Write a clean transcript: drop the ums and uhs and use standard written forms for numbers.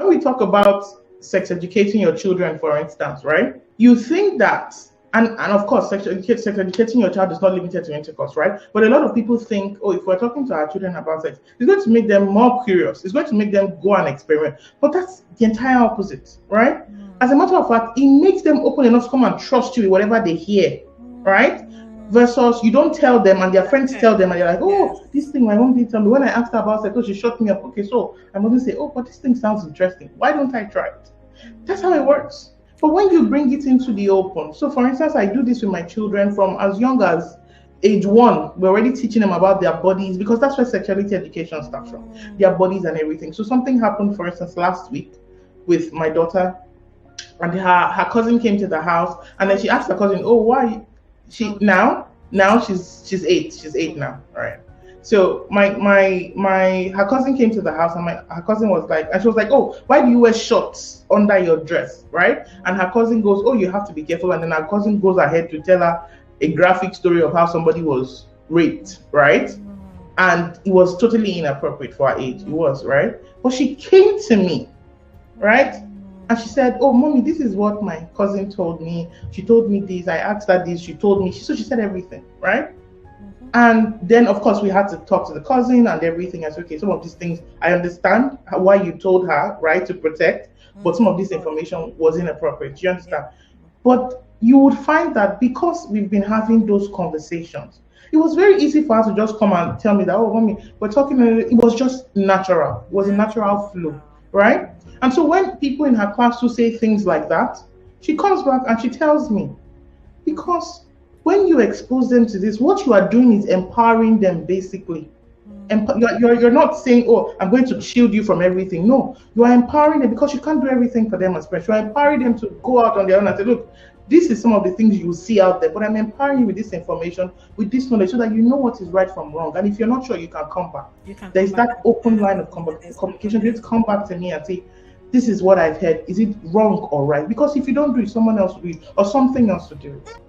when we talk about sex educating your children, for instance, right? You think that, and of course, sex educating your child is not limited to intercourse, right? But a lot of people think, oh, if we're talking to our children about sex, it's going to make them more curious. It's going to make them go and experiment. But that's the entire opposite, right? As a matter of fact, it makes them open enough to come and trust you with whatever they hear, right? Versus you don't tell them and their friends tell them and they're like, oh, this thing my mom didn't tell me. When I asked her about sex, oh, she shut me up. Okay, so I'm going to say, oh, but this thing sounds interesting. Why don't I try it? That's how it works. But when you bring it into the open, so for instance, I do this with my children from as young as age 1. We're already teaching them about their bodies because that's where sexuality education starts from, their bodies and everything. So something happened, for instance, last week with my daughter, and her cousin came to the house, and then she asked her cousin, oh, why she now she's 8. She's 8 now, right? So her cousin came to the house, and her cousin was like, and she was like, oh, why do you wear shorts under your dress, right? And her cousin goes, oh, you have to be careful. And then her cousin goes ahead to tell her a graphic story of how somebody was raped, right? And it was totally inappropriate for her age. It was, right? But she came to me, right? And she said, oh, mommy, this is what my cousin told me. She told me this. I asked her this. She told me. So she said everything, right? And then, of course, we had to talk to the cousin and everything. I said, okay, some of these things, I understand why you told her, right, to protect, but some of this information was inappropriate. Do you understand? But you would find that because we've been having those conversations, it was very easy for her to just come and tell me that, oh, mommy, we're talking, it was just natural. It was a natural flow, right? And so when people in her class who say things like that, she comes back and she tells me, because when you expose them to this, what you are doing is empowering them, basically. You're not saying, oh, I'm going to shield you from everything. No, you are empowering them because you can't do everything for them as parents. You are empowering them to go out on their own and say, look, this is some of the things you will see out there, but I'm empowering you with this information, with this knowledge, so that you know what is right from wrong. And if you're not sure, you can come back. There's that open line of communication. You come back to me and say, this is what I've heard. Is it wrong or right? Because if you don't do it, someone else will do it, or something else to do it.